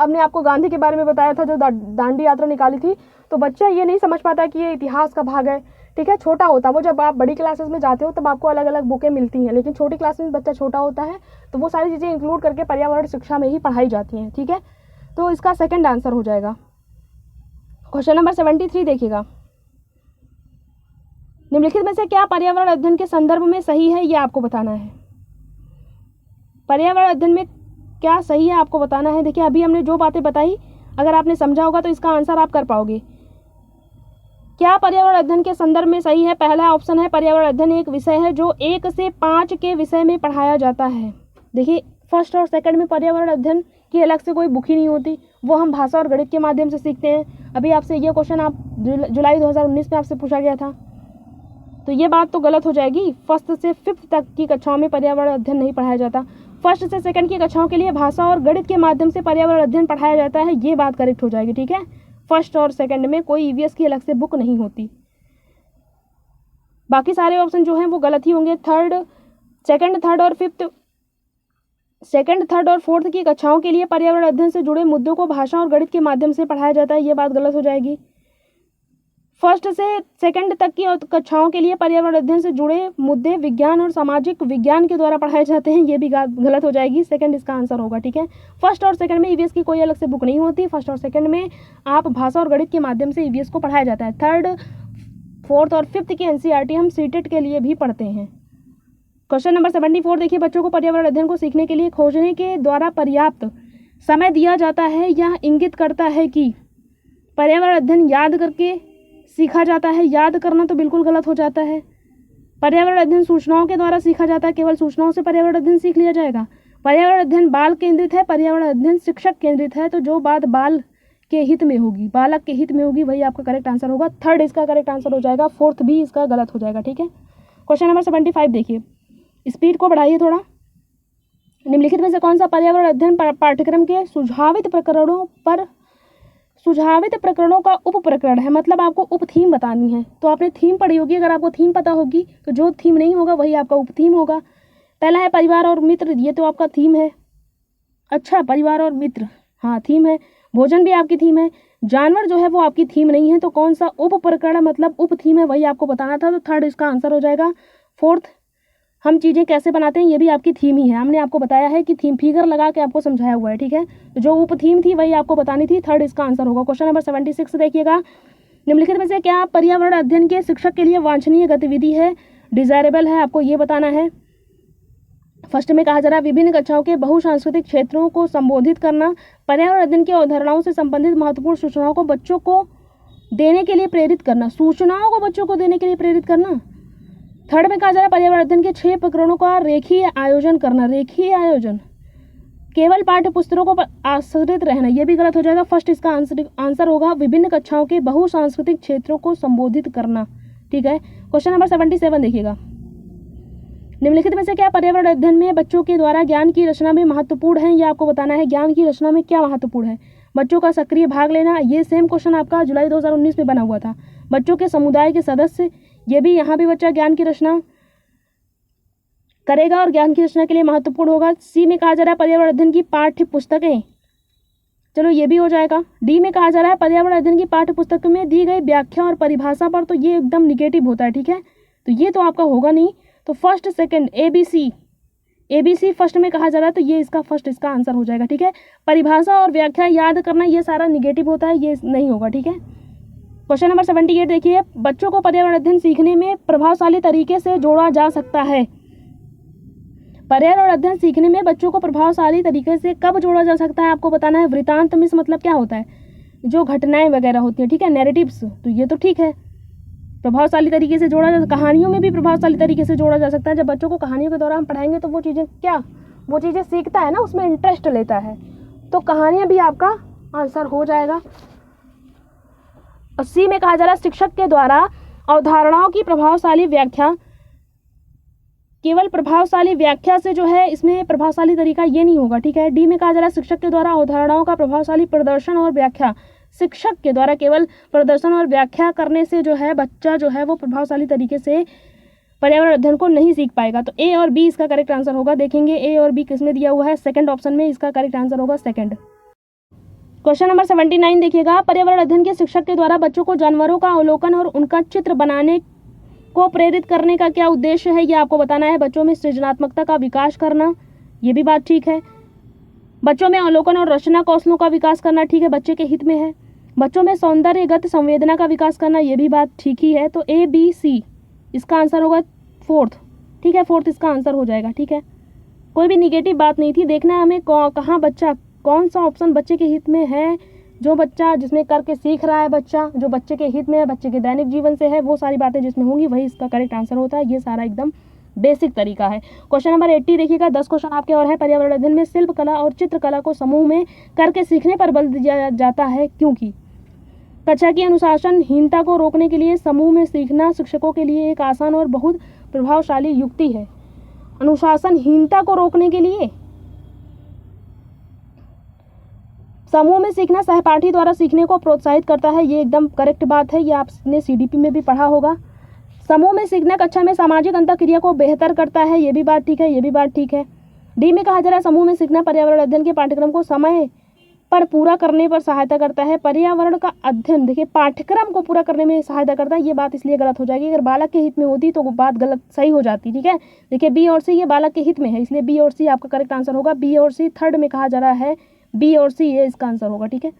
अब मैं आपको गांधी के बारे में बताया था, जो दांडी यात्रा निकाली थी, तो बच्चा ये नहीं समझ पाता कि ये इतिहास का भाग है। ठीक है, छोटा होता वो, जब आप बड़ी क्लासेस में जाते हो तब आपको अलग अलग बुकें मिलती हैं, लेकिन छोटी क्लास में बच्चा छोटा होता है तो वो सारी चीज़ें इंक्लूड करके पर्यावरण शिक्षा में ही पढ़ाई जाती हैं। ठीक है, तो इसका 2nd आंसर हो जाएगा। क्वेश्चन नंबर 73 देखिएगा। निम्नलिखित में से क्या पर्यावरण अध्ययन के संदर्भ में सही है, ये आपको बताना है। पर्यावरण अध्ययन में क्या सही है आपको बताना है। देखिए, अभी हमने जो बातें बताई, अगर आपने समझा होगा तो इसका आंसर आप कर पाओगे। क्या पर्यावरण अध्ययन के संदर्भ में सही है? पहला ऑप्शन है पर्यावरण अध्ययन एक विषय है जो 1 से 5 के विषय में पढ़ाया जाता है। देखिए, 1st और 2nd में पर्यावरण अध्ययन की अलग से कोई बुक ही नहीं होती, वो हम भाषा और गणित के माध्यम से सीखते हैं। अभी आपसे ये क्वेश्चन आप जुलाई 2019 में आपसे पूछा गया था, तो ये बात तो गलत हो जाएगी। 1st से 5th तक की कक्षाओं में पर्यावरण अध्ययन नहीं पढ़ाया जाता। 1st से 2nd की कक्षाओं के लिए भाषा और गणित के माध्यम से पर्यावरण अध्ययन पढ़ाया जाता है, ये बात करेक्ट हो जाएगी। ठीक है, 1st और 2nd में कोई ईवीएस की अलग से बुक नहीं होती। बाकी सारे ऑप्शन जो हैं वो गलत ही होंगे। 2nd, 3rd और 5th, 2nd, 3rd और 4th की कक्षाओं के लिए पर्यावरण अध्ययन से जुड़े मुद्दों को भाषा और गणित के माध्यम से पढ़ाया जाता है, ये बात गलत हो जाएगी। 1st से 2nd तक की कक्षाओं के लिए पर्यावरण अध्ययन से जुड़े मुद्दे विज्ञान और सामाजिक विज्ञान के द्वारा पढ़ाए जाते हैं, ये भी गलत हो जाएगी। 2nd इसका आंसर होगा। ठीक है, 1st और 2nd में ईवीएस की कोई अलग से बुक नहीं होती। 1st और 2nd में आप भाषा और गणित के माध्यम से ईवीएस को पढ़ाया जाता है। 3rd, 4th और 5th की एनसीईआरटी हम सीटेट के लिए भी पढ़ते हैं। क्वेश्चन नंबर 74 देखिए, बच्चों को पर्यावरण अध्ययन को सीखने के लिए खोजने के द्वारा पर्याप्त समय दिया जाता है, यह इंगित करता है कि पर्यावरण अध्ययन याद करके सीखा जाता है। याद करना तो बिल्कुल गलत हो जाता है। पर्यावरण अध्ययन सूचनाओं के द्वारा सीखा जाता है, केवल सूचनाओं से पर्यावरण अध्ययन सीख लिया जाएगा। पर्यावरण अध्ययन बाल केंद्रित है, पर्यावरण अध्ययन शिक्षक केंद्रित है। तो जो बात बाल के हित में होगी, बालक के हित में होगी, वही आपका करेक्ट आंसर होगा। 3rd इसका करेक्ट आंसर हो जाएगा। 4th भी इसका गलत हो जाएगा। ठीक है, क्वेश्चन नंबर 75 देखिए, स्पीड को बढ़ाइए थोड़ा। निम्नलिखित में से कौन सा पर्यावरण अध्ययन पाठ्यक्रम के सुझावित प्रकरणों का उप प्रकरण है, मतलब आपको उप थीम बतानी है। तो आपने थीम पढ़ी होगी, अगर आपको थीम पता होगी तो जो थीम नहीं होगा वही आपका उप थीम होगा। पहला है परिवार और मित्र, ये तो आपका थीम है। अच्छा, परिवार और मित्र, हाँ थीम है। भोजन भी आपकी थीम है। जानवर जो है वो आपकी थीम नहीं है, तो कौन सा उप प्रकरण मतलब उप थीम है वही आपको बताना था। तो 3rd इसका आंसर हो जाएगा। 4th, हम चीज़ें कैसे बनाते हैं ये भी आपकी थीम ही है। हमने आपको बताया है कि थीम फिगर लगा के आपको समझाया हुआ है। ठीक है, तो जो उप थीम थी वही आपको बतानी थी। 3rd इसका आंसर होगा। क्वेश्चन नंबर 76 देखिएगा, निम्नलिखित में से क्या पर्यावरण अध्ययन के शिक्षक के लिए वांछनीय गतिविधि है, डिजायरेबल है, आपको ये बताना है। फर्स्ट में कहा जा रहा है विभिन्न कक्षाओं के बहुसांस्कृतिक क्षेत्रों को संबोधित करना, पर्यावरण अध्ययन की अवधारणाओं से संबंधित महत्वपूर्ण सूचनाओं को बच्चों को देने के लिए प्रेरित करना, सूचनाओं को बच्चों को देने के लिए प्रेरित करना। थर्ड में कहा जा रहा है पर्यावरण अध्ययन के 6 प्रकरणों का रेखीय आयोजन करना, रेखीय आयोजन। केवल पाठ्य पुस्तकों पर आश्रित रहना, यह भी गलत हो जाएगा। फर्स्ट इसका आंसर होगा विभिन्न कक्षाओं के बहुसांस्कृतिक क्षेत्रों को संबोधित करना। ठीक है, क्वेश्चन नंबर 77 देखिएगा। निम्नलिखित में से क्या पर्यावरण अध्ययन में बच्चों के द्वारा ज्ञान की रचना में महत्वपूर्ण है, यह आपको बताना है। ज्ञान की रचना में क्या महत्वपूर्ण है? बच्चों का सक्रिय भाग लेना, ये सेम क्वेश्चन आपका जुलाई 2019 में बना हुआ था। बच्चों के समुदाय के सदस्य, ये भी यहाँ भी बच्चा ज्ञान की रचना करेगा और ज्ञान की रचना के लिए महत्वपूर्ण होगा। सी में कहा जा रहा है पर्यावरण अध्ययन की पाठ्य पुस्तकें, चलो ये भी हो जाएगा। डी में कहा जा रहा है पर्यावरण अध्ययन की पाठ्य पुस्तक में दी गई व्याख्या और परिभाषा पर, तो ये एकदम निगेटिव होता है। ठीक है, तो ये तो आपका होगा नहीं। तो फर्स्ट सेकंड ABC फर्स्ट में कहा जा रहा है, तो ये इसका फर्स्ट इसका आंसर हो जाएगा। ठीक है, परिभाषा और व्याख्या याद करना, ये सारा निगेटिव होता है, ये नहीं होगा। ठीक है, क्वेश्चन नंबर 78 देखिए, बच्चों को पर्यावरण अध्ययन सीखने में प्रभावशाली तरीके से जोड़ा जा सकता है। पर्यावरण अध्ययन सीखने में बच्चों को प्रभावशाली तरीके से कब जोड़ा जा सकता है, आपको बताना है। वृत्तांत में मतलब क्या होता है, जो घटनाएं वगैरह होती है। ठीक है, नैरेटिव्स, तो ये तो ठीक है, प्रभावशाली तरीके से जोड़ा जा, कहानियों में भी प्रभावशाली तरीके से जोड़ा जा सकता है। जब बच्चों को कहानियों के दौरान पढ़ाएंगे तो वो चीज़ें सीखता है ना, उसमें इंटरेस्ट लेता है, तो कहानियाँ भी आपका आंसर हो जाएगा। और सी में कहा जा रहा है शिक्षक के द्वारा अवधारणाओं की प्रभावशाली व्याख्या, केवल प्रभावशाली व्याख्या से जो है इसमें प्रभावशाली तरीका ये नहीं होगा। ठीक है, डी में कहा जा रहा है शिक्षक के द्वारा अवधारणाओं का प्रभावशाली प्रदर्शन और व्याख्या, शिक्षक के द्वारा केवल प्रदर्शन और व्याख्या करने से जो है बच्चा जो है वो प्रभावशाली तरीके से पर्यावरण अध्ययन को नहीं सीख पाएगा। तो ए और बी इसका करेक्ट आंसर होगा। देखेंगे ए और बी किसमें दिया हुआ है, सेकंड ऑप्शन में इसका करेक्ट आंसर होगा सेकंड। क्वेश्चन नंबर 79 देखिएगा, पर्यावरण अध्ययन के शिक्षक के द्वारा बच्चों को जानवरों का अवलोकन और उनका चित्र बनाने को प्रेरित करने का क्या उद्देश्य है, ये आपको बताना है। बच्चों में सृजनात्मकता का विकास करना, ये भी बात ठीक है। बच्चों में अवलोकन और रचना कौशलों का विकास करना, ठीक है, बच्चे के हित में है। बच्चों में सौंदर्यगत संवेदना का विकास करना, ये भी बात ठीक ही है। तो ABC इसका आंसर होगा फोर्थ। ठीक है, फोर्थ इसका आंसर हो जाएगा। ठीक है, कोई भी निगेटिव बात नहीं थी, देखना है हमें कहाँ बच्चा, कौन सा ऑप्शन बच्चे के हित में है, जो बच्चा जिसमें करके सीख रहा है बच्चा, जो बच्चे के हित में है, बच्चे के दैनिक जीवन से है, वो सारी बातें जिसमें होंगी वही इसका करेक्ट आंसर होता है। ये सारा एकदम बेसिक तरीका है। क्वेश्चन नंबर 80 देखिएगा, 10 क्वेश्चन आपके और है। पर्यावरण अध्ययन में शिल्प कला और चित्रकला को समूह में करके सीखने पर बल दिया जाता है, क्योंकि कक्षा की अनुशासनहीनता को रोकने के लिए समूह में सीखना शिक्षकों के लिए एक आसान और बहुत प्रभावशाली युक्ति है। अनुशासनहीनता को रोकने के लिए समूह में सीखना सहपाठी द्वारा सीखने को प्रोत्साहित करता है, ये एकदम करेक्ट बात है, ये आपने CDP में भी पढ़ा होगा। समूह में सीखना कक्षा में सामाजिक अंतःक्रिया को बेहतर करता है, ये भी बात ठीक है, ये भी बात ठीक है। डी में कहा जा रहा है समूह में सीखना पर्यावरण अध्ययन के पाठ्यक्रम को समय पर पूरा करने पर सहायता करता है। पर्यावरण का अध्ययन देखिए पाठ्यक्रम को पूरा करने में सहायता करता है, ये बात इसलिए गलत हो जाएगी। अगर बालक के हित में होती तो बात गलत सही हो जाती। ठीक है, देखिए बी और सी ये बालक के हित में है, इसलिए बी और सी आपका करेक्ट आंसर होगा। बी और सी थर्ड में कहा जा रहा है, बी और सी ये इसका आंसर होगा। ठीक है,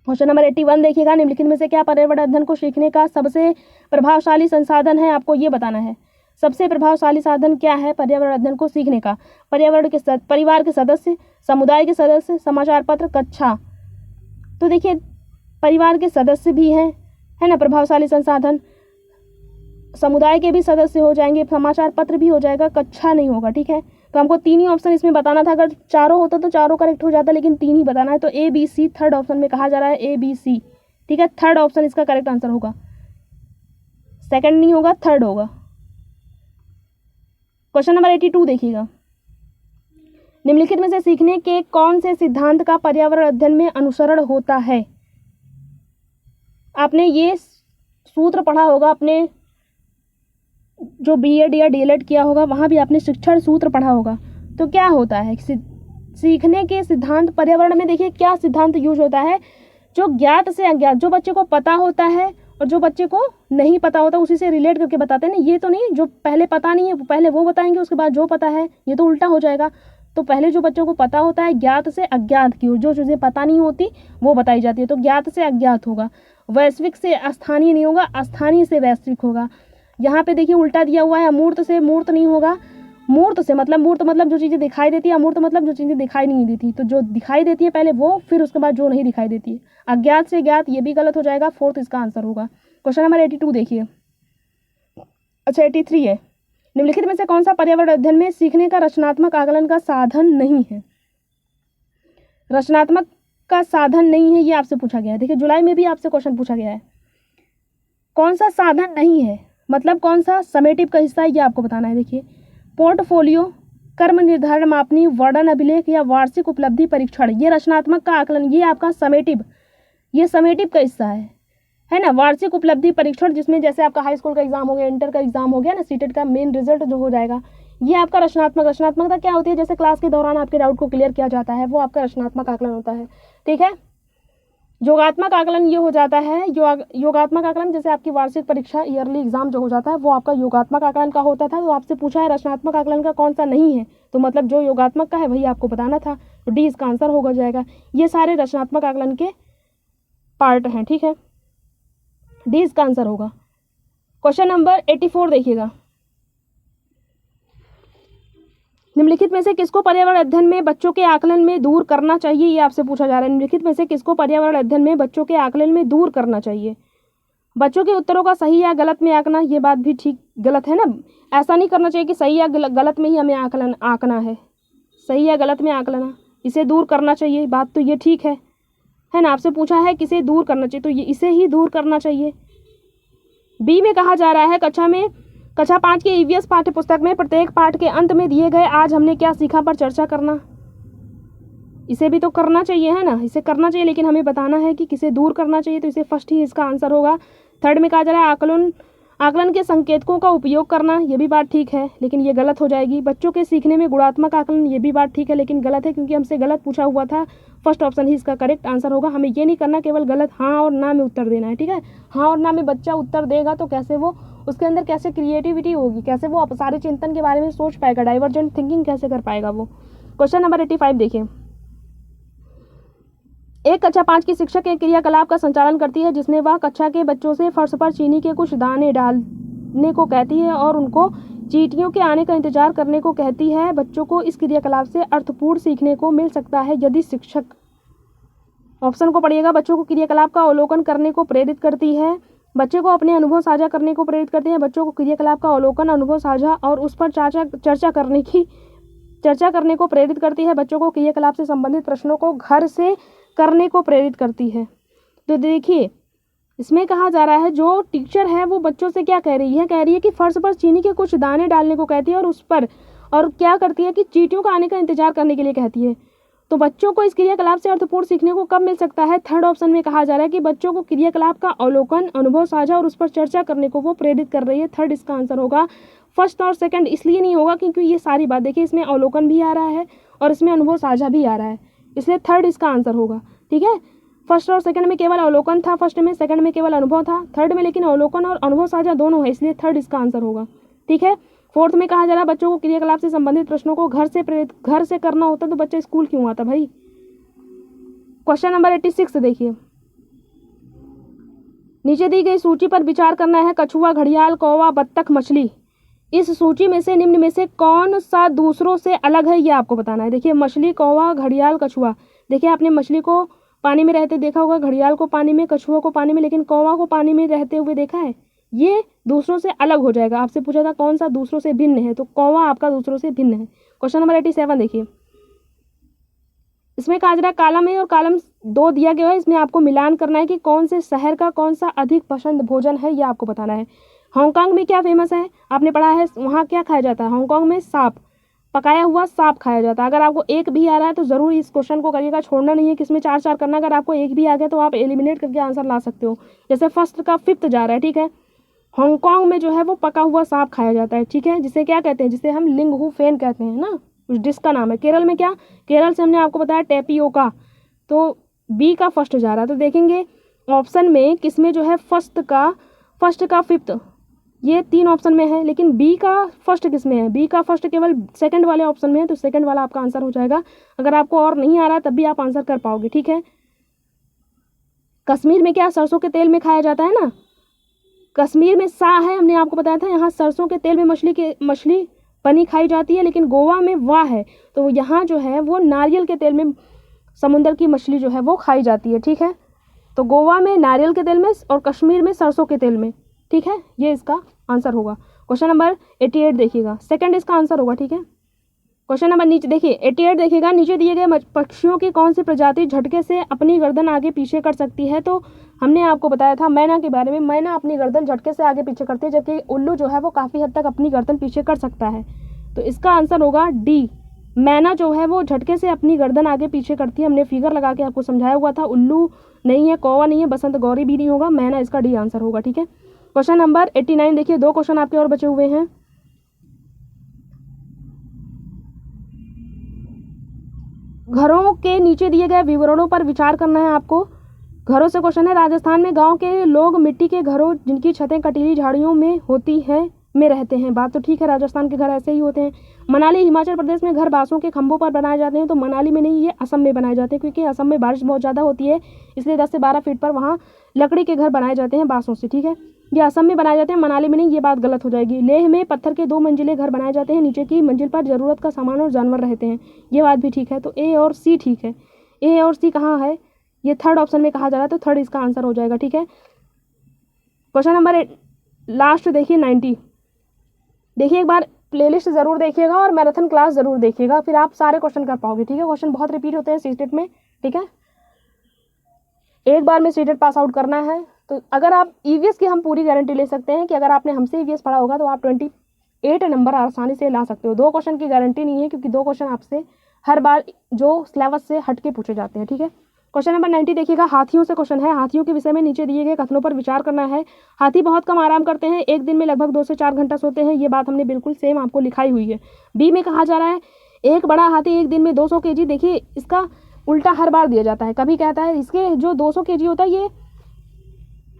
क्वेश्चन नंबर 81 देखिएगा, निम्नलिखित में से क्या पर्यावरण अध्ययन को सीखने का सबसे प्रभावशाली संसाधन है, आपको ये बताना है। सबसे प्रभावशाली साधन क्या है पर्यावरण अध्ययन को सीखने का? परिवार के सदस्य, समुदाय के सदस्य, समाचार पत्र, कक्षा। तो देखिए परिवार के सदस्य भी हैं, है ना, प्रभावशाली संसाधन। समुदाय के भी सदस्य हो जाएंगे, समाचार पत्र भी हो जाएगा, कक्षा नहीं होगा। ठीक है, तो हमको 3 ही ऑप्शन इसमें बताना था। अगर चारों होता तो चारों करेक्ट हो जाता, लेकिन 3 ही बताना है। तो ABC थर्ड ऑप्शन में कहा जा रहा है, ABC। ठीक है, थर्ड ऑप्शन इसका करेक्ट आंसर होगा, सेकंड नहीं होगा, थर्ड होगा। क्वेश्चन नंबर 82 देखिएगा, निम्नलिखित में से सीखने के कौन से सिद्धांत का पर्यावरण अध्ययन में अनुसरण होता है? आपने ये सूत्र पढ़ा होगा, अपने जो B.Ed या D.Led किया होगा वहाँ भी आपने शिक्षण सूत्र पढ़ा होगा। तो क्या होता है सीखने के सिद्धांत पर्यावरण में? देखिए क्या सिद्धांत यूज होता है, जो ज्ञात से अज्ञात, जो बच्चे को पता होता है और जो बच्चे को नहीं पता होता उसी से रिलेट करके बताते हैं ना। ये तो नहीं जो पहले पता नहीं है पहले वो बताएंगे, उसके बाद जो पता है, ये तो उल्टा हो जाएगा। तो पहले जो बच्चों को पता होता है ज्ञात से अज्ञात की, जो चीज़ें पता नहीं होती वो बताई जाती है, तो ज्ञात से अज्ञात होगा। वैश्विक से स्थानीय नहीं होगा, स्थानीय से वैश्विक होगा। यहाँ पे देखिए उल्टा दिया हुआ है, अमूर्त से मूर्त नहीं होगा। मूर्त से मतलब मूर्त मतलब जो चीज़ें दिखाई देती है, अमूर्त मतलब जो चीज़ें दिखाई नहीं देती। तो जो दिखाई देती है पहले वो, फिर उसके बाद जो नहीं दिखाई देती है। अज्ञात से ज्ञात, ये भी गलत हो जाएगा। फोर्थ इसका आंसर होगा। क्वेश्चन नंबर 82 देखिए। अच्छा 83 है। निम्नलिखित में से कौन सा पर्यावरण अध्ययन में सीखने का रचनात्मक आकलन का साधन नहीं है? रचनात्मक का साधन नहीं है, ये आपसे पूछा गया है। देखिए जुलाई में भी आपसे क्वेश्चन पूछा गया है। कौन सा साधन नहीं है मतलब कौन सा समेटिव का हिस्सा है, ये आपको बताना है। देखिए पोर्टफोलियो, कर्म निर्धारण मापनी, वर्णन अभिलेख या वार्षिक उपलब्धि परीक्षण, ये रचनात्मक का आकलन, ये आपका समेटिव, ये समेटिव का हिस्सा है ना। वार्षिक उपलब्धि परीक्षण जिसमें जैसे आपका हाई स्कूल का एग्जाम हो गया, इंटर का एग्जाम हो गया ना, सीटेट का मेन रिजल्ट जो हो जाएगा, ये आपका रचनात्मक। रचनात्मकता क्या होती है? जैसे क्लास के दौरान आपके डाउट को क्लियर किया जाता है, वो आपका रचनात्मक आकलन होता है। ठीक है। योगात्मक आकलन ये हो जाता है, योगात्मक आकलन जैसे आपकी वार्षिक परीक्षा ईयरली एग्जाम जो हो जाता है वो आपका योगात्मक आकलन का होता था। तो आपसे पूछा है रचनात्मक आकलन का कौन सा नहीं है, तो मतलब जो योगात्मक का है वही आपको बताना था। तो डी इसका आंसर होगा जाएगा। ये सारे रचनात्मक आकलन के पार्ट हैं। ठीक है, डी इसका आंसर होगा। क्वेश्चन नंबर 84 देखिएगा। निम्नलिखित में से किसको पर्यावरण अध्ययन में बच्चों के आकलन में दूर करना चाहिए, ये आपसे पूछा जा रहा है। निम्नलिखित में से किसको पर्यावरण अध्ययन में बच्चों के आकलन में दूर करना चाहिए? बच्चों के उत्तरों का सही या गलत में आंकना, ये बात भी ठीक गलत है ना। ऐसा नहीं करना चाहिए कि सही या गलत में ही हमें आकलन आंकना है, सही या गलत में आकलना, इसे दूर करना चाहिए। बात तो ये ठीक है ना। आपसे पूछा है किसे दूर करना चाहिए, तो ये इसे ही दूर करना चाहिए। बी में कहा जा रहा है कक्षा 5 के ईवीएस पाठ्य पुस्तक में प्रत्येक पाठ के अंत में दिए गए आज हमने क्या सीखा पर चर्चा करना, इसे भी तो करना चाहिए है ना, इसे करना चाहिए, लेकिन हमें बताना है कि किसे दूर करना चाहिए, तो इसे फर्स्ट ही इसका आंसर होगा। थर्ड में कहा जा रहा है आकलन के संकेतकों का उपयोग करना, ये भी बात ठीक है लेकिन ये गलत हो जाएगी। बच्चों के सीखने में गुणात्मक आकलन, ये भी बात ठीक है लेकिन गलत है क्योंकि हमसे गलत पूछा हुआ था। फर्स्ट ऑप्शन ही इसका करेक्ट आंसर होगा। हमें ये नहीं करना केवल गलत हाँ और ना में उत्तर देना है। ठीक है, हाँ और ना में बच्चा उत्तर देगा तो कैसे वो, उसके अंदर कैसे क्रिएटिविटी होगी, कैसे वो अपसारी चिंतन के बारे में सोच पाएगा, डाइवर्जेंट थिंकिंग कैसे कर पाएगा वो। क्वेश्चन नंबर 85 देखिए। एक कक्षा 5 की शिक्षक एक क्रियाकलाप का संचालन करती है जिसमें वह कक्षा के बच्चों से फर्श पर चीनी के कुछ दाने डालने को कहती है और उनको चींटियों के आने का इंतजार करने को कहती है। बच्चों को इस क्रियाकलाप से अर्थपूर्ण सीखने को मिल सकता है यदि शिक्षक, ऑप्शन को पढ़िएगा, बच्चों को क्रियाकलाप का अवलोकन करने को प्रेरित करती है, बच्चे को अपने अनुभव साझा करने को प्रेरित करती है, बच्चों को क्रियाकलाप का अवलोकन, अनुभव साझा और उस पर चर्चा करने को प्रेरित करती है, बच्चों को क्रियाकलाप से संबंधित प्रश्नों को घर से करने को प्रेरित करती है। तो देखिए इसमें कहा जा रहा है जो टीचर है वो बच्चों से क्या कह रही है कि फर्श पर चीनी के कुछ दाने डालने को कहती है और उस पर और क्या करती है कि चींटियों का आने का इंतजार करने के लिए कहती है। तो बच्चों को इस क्रियाकलाप से अर्थपूर्ण सीखने को कब मिल सकता है? थर्ड ऑप्शन में कहा जा रहा है कि बच्चों को क्रियाकलाप का अवलोकन, अनुभव साझा और उस पर चर्चा करने को वो प्रेरित कर रही है। थर्ड इसका आंसर होगा। फर्स्ट और सेकंड इसलिए नहीं होगा क्योंकि ये सारी बात देखिए इसमें अवलोकन भी आ रहा है और इसमें अनुभव साझा भी आ रहा है, इसलिए थर्ड इसका आंसर होगा। ठीक है, फर्स्ट और सेकंड में केवल अवलोकन था, फर्स्ट में, सेकंड में केवल अनुभव था, थर्ड में लेकिन अवलोकन और अनुभव साझा दोनों है, इसलिए थर्ड इसका आंसर होगा। ठीक है, फोर्थ में कहा जा रहा है बच्चों को क्रियाकलाप से संबंधित प्रश्नों को घर से करना होता तो बच्चा स्कूल क्यों आता भाई। क्वेश्चन नंबर 86 देखिए। नीचे दी गई सूची पर विचार करना है। कछुआ, घड़ियाल, कौवा, बत्तख, मछली, इस सूची में से निम्न में से कौन सा दूसरों से अलग है ये आपको बताना है। देखिए मछली, कौवा, घड़ियाल, कछुआ, देखिए आपने मछली को पानी में रहते देखा होगा, घड़ियाल को पानी में, कछुआ को पानी में, लेकिन कौवा को पानी में रहते हुए देखा है। ये दूसरों से अलग हो जाएगा। आपसे पूछा था कौन सा दूसरों से भिन्न है, तो कौवा आपका दूसरों से भिन्न है। क्वेश्चन नंबर 87 देखिए। इसमें कहा जा रहा है कॉलम ए और कॉलम 2 दिया गया है, इसमें आपको मिलान करना है कि कौन से शहर का कौन सा अधिक पसंद भोजन है, ये आपको बताना है। हांगकांग में क्या फेमस है, आपने पढ़ा है, वहाँ क्या खाया जाता है? हांगकांग में सांप, पकाया हुआ सांप खाया जाता है। अगर आपको एक भी आ रहा है तो ज़रूर इस क्वेश्चन को करिएगा, छोड़ना नहीं है कि इसमें 4 करना। अगर आपको एक भी आ गया तो आप एलिमिनेट करके आंसर ला सकते हो। जैसे फर्स्ट का 5th जा रहा है। ठीक है, हांगकांग में जो है वो पका हुआ सांप खाया जाता है। ठीक है, जिसे क्या कहते हैं, जिसे हम लिंगहू फेन कहते हैं ना, उस डिश का नाम है। केरल में क्या, केरल से हमने आपको बताया टेपियोका, तो बी का फर्स्ट जा रहा है। तो देखेंगे ऑप्शन में किसमें जो है फर्स्ट का 5th ये 3 ऑप्शन में है, लेकिन बी का फर्स्ट किस में है? बी का फर्स्ट केवल सेकंड वाले ऑप्शन में है, तो सेकंड वाला आपका आंसर हो जाएगा। अगर आपको और नहीं आ रहा तब भी आप आंसर कर पाओगे, ठीक है। कश्मीर में क्या सरसों के तेल में खाया जाता है ना, कश्मीर में सा है, हमने आपको बताया था। यहाँ सरसों के तेल में मछली पनी खाई जाती है, लेकिन गोवा में वाह है, तो यहाँ जो है वो नारियल के तेल में समुद्र की मछली जो है वो खाई जाती है, ठीक है। तो गोवा में नारियल के तेल में और कश्मीर में सरसों के तेल में, ठीक है। ये इसका आंसर होगा। क्वेश्चन नंबर 88 देखिएगा, सेकंड इसका आंसर होगा, ठीक है। क्वेश्चन नंबर नीचे देखिए 88 देखिएगा, नीचे दिए गए पक्षियों की कौन सी प्रजाति झटके से अपनी गर्दन आगे पीछे कर सकती है? तो हमने आपको बताया था मैना के बारे में, मैना अपनी गर्दन झटके से आगे पीछे करती है, जबकि उल्लू जो है वो काफ़ी हद तक अपनी गर्दन पीछे कर सकता है। तो इसका आंसर होगा डी, मैना जो है वो झटके से अपनी गर्दन आगे पीछे करती है। हमने फिगर लगा के आपको समझाया हुआ था। उल्लू नहीं है, कौवा नहीं है, बसंत गौरी भी नहीं होगा, मैना इसका डी आंसर होगा, ठीक है। क्वेश्चन नंबर 89 देखिए, 2 क्वेश्चन आपके और बचे हुए हैं। घरों के नीचे दिए गए विवरणों पर विचार करना है आपको। घरों से क्वेश्चन है, राजस्थान में गांव के लोग मिट्टी के घरों जिनकी छतें कटीली झाड़ियों में होती है में रहते हैं। बात तो ठीक है, राजस्थान के घर ऐसे ही होते हैं। मनाली हिमाचल प्रदेश में घर बांसों के खंभों पर बनाए जाते हैं, तो मनाली में नहीं, ये असम में बनाए जाते हैं, क्योंकि असम में बारिश बहुत ज़्यादा होती है, इसलिए 10 से 12 फीट पर वहाँ लकड़ी के घर बनाए जाते हैं बांसों से, ठीक है। ये असम में बनाए जाते हैं, मनाली में नहीं, ये बात गलत हो जाएगी। लेह में पत्थर के 2 मंजिले घर बनाए जाते हैं, नीचे की मंजिल पर ज़रूरत का सामान और जानवर रहते हैं, ये बात भी ठीक है। तो ए और सी ठीक है। ए और सी कहाँ है? ये थर्ड ऑप्शन में कहा जा रहा है, तो थर्ड इसका आंसर हो जाएगा, ठीक है। क्वेश्चन नंबर लास्ट देखिए 90। देखिए एक बार प्लेलिस्ट ज़रूर देखिएगा और मैराथन क्लास ज़रूर देखिएगा, फिर आप सारे क्वेश्चन कर पाओगे, ठीक है। क्वेश्चन बहुत रिपीट होते हैं सीटेट में, ठीक है। एक बार में सीटेट पास आउट करना है, तो अगर आप ईवीएस की हम पूरी गारंटी ले सकते हैं कि अगर आपने हमसे ईवीएस पढ़ा होगा तो आप 28 नंबर आसानी से ला सकते हो। 2 क्वेश्चन की गारंटी नहीं है, क्योंकि 2 क्वेश्चन आपसे हर बार जो सिलेबस से हट के पूछे जाते हैं, ठीक है। क्वेश्चन नंबर 90 देखिएगा, हाथियों से क्वेश्चन है। हाथियों के विषय में नीचे दिए गए कथनों पर विचार करना है। हाथी बहुत कम आराम करते हैं, एक दिन में लगभग 2 से 4 घंटा सोते हैं, ये बात हमने बिल्कुल सेम आपको लिखाई हुई है। बी में कहा जा रहा है एक बड़ा हाथी एक दिन में 200 kg, देखिए इसका उल्टा हर बार दिया जाता है। कभी कहता है इसके जो 200 kg होता है, ये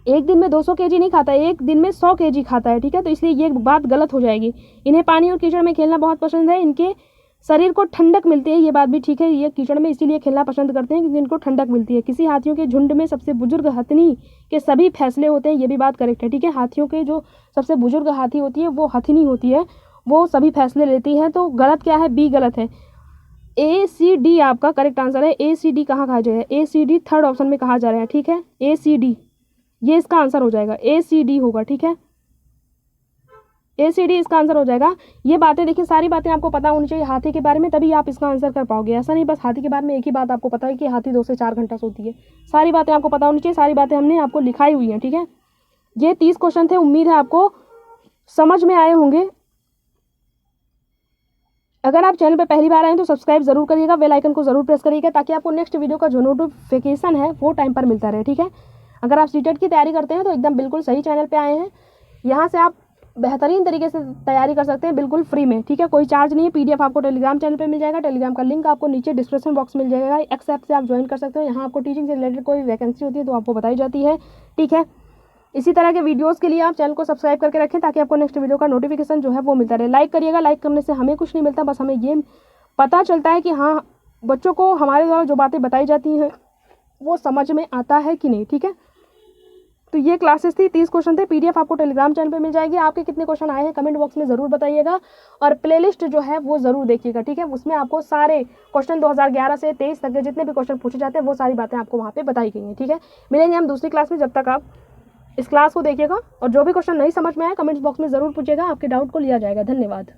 एक दिन में 200 kg नहीं खाता है, एक दिन में 100 kg खाता है, ठीक है। तो इसलिए ये बात गलत हो जाएगी। इन्हें पानी और कीचड़ में खेलना बहुत पसंद है, इनके शरीर को ठंडक मिलती है, ये बात भी ठीक है। ये कीचड़ में इसीलिए खेलना पसंद करते हैं क्योंकि इनको ठंडक मिलती है। किसी हाथियों के झुंड में सबसे बुजुर्ग हथनी के सभी फैसले होते हैं, ये भी बात करेक्ट है, ठीक है। हाथियों के जो सबसे बुजुर्ग हाथी होती है वो हथनी होती है, वो सभी फैसले लेती है। तो गलत क्या है? बी गलत है। ए सी डी आपका करेक्ट आंसर है। ए सी डी कहाँ कहा जाएगा? ए सी डी थर्ड ऑप्शन में कहा जा रहा है, ठीक है। ए सी डी ये इसका आंसर हो जाएगा, ए सी डी होगा, ठीक है। ए सी डी इसका आंसर हो जाएगा। ये बातें देखिए, सारी बातें आपको पता होनी चाहिए हाथी के बारे में, तभी आप इसका आंसर कर पाओगे। ऐसा नहीं बस हाथी के बारे में एक ही बात आपको पता है कि हाथी 2 से 4 घंटा सोती है। सारी बातें आपको पता होनी चाहिए, सारी बातें हमने आपको लिखाई हुई हैं, ठीक है। ये 30 क्वेश्चन थे, उम्मीद है आपको समझ में आए होंगे। अगर आप चैनल पर पहली बार आए तो सब्सक्राइब जरूर करिएगा, बेल आइकन को जरूर प्रेस करिएगा, ताकि आपको नेक्स्ट वीडियो का जो नोटिफिकेशन है वो टाइम पर मिलता रहे, ठीक है। अगर आप सीटेट की तैयारी करते हैं तो एकदम बिल्कुल सही चैनल पे आए हैं। यहाँ से आप बेहतरीन तरीके से तैयारी कर सकते हैं, बिल्कुल फ्री में, ठीक है। कोई चार्ज नहीं है। पीडीएफ आपको टेलीग्राम चैनल पे मिल जाएगा, टेलीग्राम का लिंक आपको नीचे डिस्क्रिप्शन बॉक्स मिल जाएगा। एक्स ऐप से आप ज्वाइन कर सकते हो। यहाँ आपको टीचिंग से रिलेटेड कोई वैकेंसी होती है तो आपको बताई जाती है, ठीक है। इसी तरह के वीडियोस के लिए आप चैनल को सब्सक्राइब करके रखें, ताकि आपको नेक्स्ट वीडियो का नोटिफिकेशन जो है वो मिलता रहे। लाइक करिएगा, लाइक करने से हमें कुछ नहीं मिलता, बस हमें ये पता चलता है कि हाँ बच्चों को हमारे द्वारा जो बातें बताई जाती हैं वो समझ में आता है कि नहीं, ठीक है। तो ये क्लासेस थी, 30 क्वेश्चन थे। पीडीएफ आपको टेलीग्राम चैनल पे मिल जाएगी। आपके कितने क्वेश्चन आए हैं कमेंट बॉक्स में ज़रूर बताइएगा, और प्लेलिस्ट जो है वो ज़रूर देखिएगा, ठीक है। उसमें आपको सारे क्वेश्चन 2011 से 23 तक के जितने भी क्वेश्चन पूछे जाते हैं वो सारी बातें आपको वहाँ पे बताई गई हैं, ठीक है। मिलेंगे हम दूसरी क्लास में, जब तक आप इस क्लास को देखिएगा, और जो भी क्वेश्चन नहीं समझ में आए कमेंट्स बॉक्स में ज़रूर पूछिएगा, आपके डाउट को लिया जाएगा। धन्यवाद।